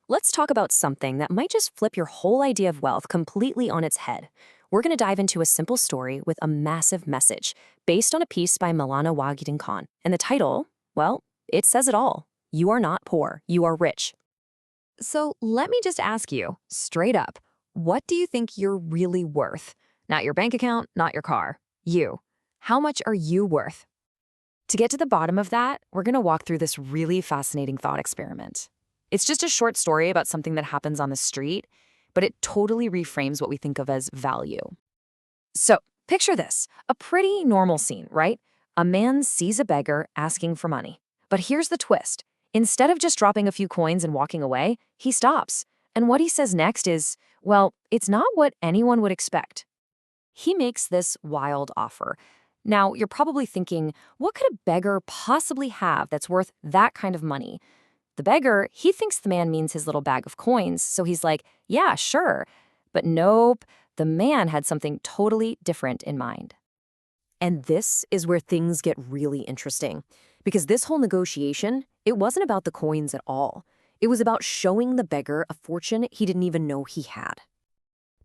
let's talk about something that might just flip your whole idea of wealth completely on its head. We're going to dive into a simple story with a massive message based on a piece by Maulana Wahiduddin Khan. And the title, well, it says it all. You are not poor, you are rich. So let me just ask you, straight up, what do you think you're really worth? Not your bank account, not your car. You. How much are you worth? To get to the bottom of that, we're going to walk through this really fascinating thought experiment. It's just a short story about something that happens on the street, but it totally reframes what we think of as value. So, picture this, a pretty normal scene, right? A man sees a beggar asking for money. But here's the twist. Instead of just dropping a few coins and walking away, he stops. And what he says next is, well, it's not what anyone would expect. He makes this wild offer. Now, you're probably thinking, what could a beggar possibly have that's worth that kind of money? The beggar, he thinks the man means his little bag of coins, so he's like, yeah, sure. But nope, the man had something totally different in mind. And this is where things get really interesting, because this whole negotiation, it wasn't about the coins at all. It was about showing the beggar a fortune he didn't even know he had.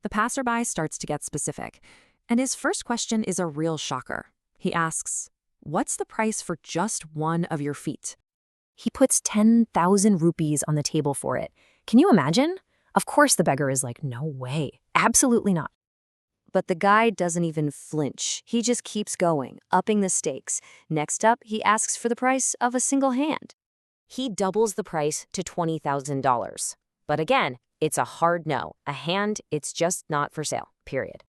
The passerby starts to get specific, and his first question is a real shocker. He asks, what's the price for just one of your feet? He puts 10,000 rupees on the table for it. Can you imagine? Of course the beggar is like, no way, absolutely not. But the guy doesn't even flinch. He just keeps going, upping the stakes. Next up, he asks for the price of a single hand. He doubles the price to $20,000. But again, it's a hard no. A hand, it's just not for sale, period.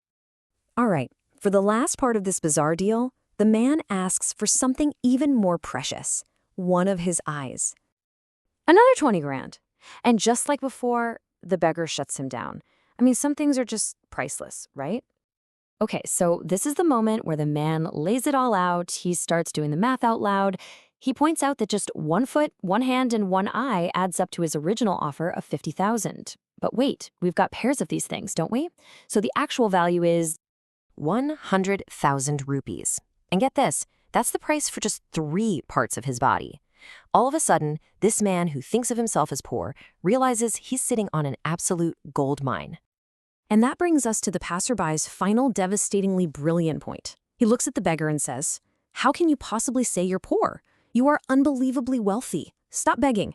All right, for the last part of this bizarre deal, the man asks for something even more precious. One of his eyes. Another 20 grand. And just like before, the beggar shuts him down. I mean, some things are just priceless, right? Okay, so this is the moment where the man lays it all out. He starts doing the math out loud. He points out that just 1 foot, 1 hand, and 1 eye adds up to his original offer of $50,000. But wait, we've got pairs of these things, don't we? So the actual value is 100,000 rupees. And get this, that's the price for just 3 parts of his body. All of a sudden, this man who thinks of himself as poor realizes he's sitting on an absolute gold mine. And that brings us to the passerby's final devastatingly brilliant point. He looks at the beggar and says, how can you possibly say you're poor? You are unbelievably wealthy. Stop begging.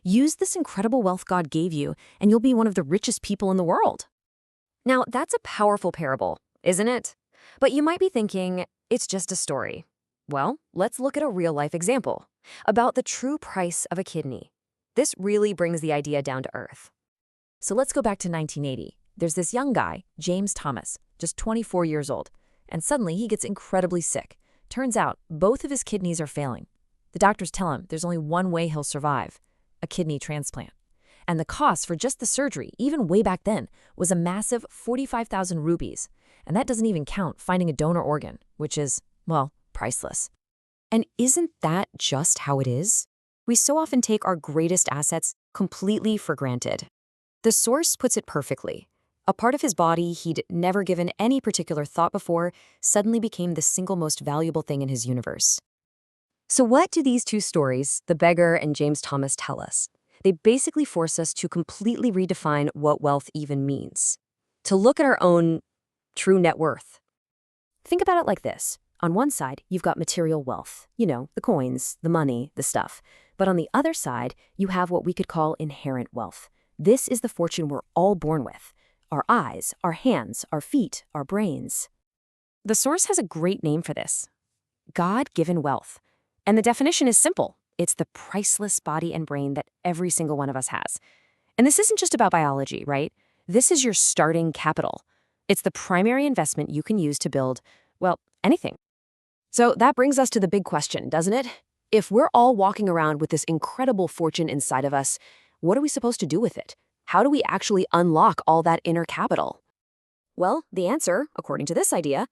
Use this incredible wealth God gave you, and you'll be one of the richest people in the world. Now, that's a powerful parable, isn't it? But you might be thinking, it's just a story. Well, let's look at a real-life example about the true price of a kidney. This really brings the idea down to earth. So let's go back to 1980. There's this young guy, James Thomas, just 24 years old, and suddenly he gets incredibly sick. Turns out both of his kidneys are failing. The doctors tell him there's only one way he'll survive, a kidney transplant. And the cost for just the surgery, even way back then, was a massive 45,000 rupees. And that doesn't even count finding a donor organ, which is, well, priceless. And isn't that just how it is? We so often take our greatest assets completely for granted. The source puts it perfectly. A part of his body he'd never given any particular thought before suddenly became the single most valuable thing in his universe. So what do these two stories, the beggar and James Thomas, tell us? They basically force us to completely redefine what wealth even means. To look at our own true net worth. Think about it like this. On one side, you've got material wealth, the coins, the money, the stuff. But on the other side, you have what we could call inherent wealth. This is the fortune we're all born with. Our eyes, our hands, our feet, our brains. The source has a great name for this. God-given wealth. And the definition is simple. It's the priceless body and brain that every single one of us has. And this isn't just about biology, right? This is your starting capital. It's the primary investment you can use to build, well, anything. So that brings us to the big question, doesn't it? If we're all walking around with this incredible fortune inside of us, what are we supposed to do with it? How do we actually unlock all that inner capital? Well, the answer, according to this idea,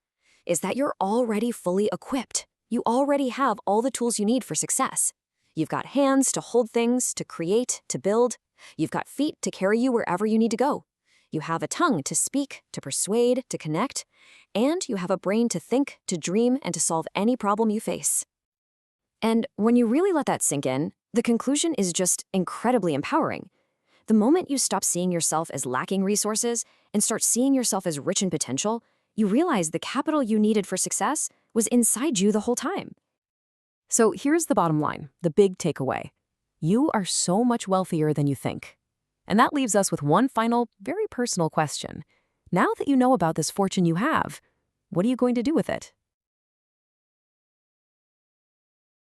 is that you're already fully equipped. You already have all the tools you need for success. You've got hands to hold things, to create, to build. You've got feet to carry you wherever you need to go. You have a tongue to speak, to persuade, to connect. And you have a brain to think, to dream, and to solve any problem you face. And when you really let that sink in, the conclusion is just incredibly empowering. The moment you stop seeing yourself as lacking resources and start seeing yourself as rich in potential, you realize the capital you needed for success was inside you the whole time. So here's the bottom line, the big takeaway. You are so much wealthier than you think. And that leaves us with one final, very personal question. Now that you know about this fortune you have, what are you going to do with it?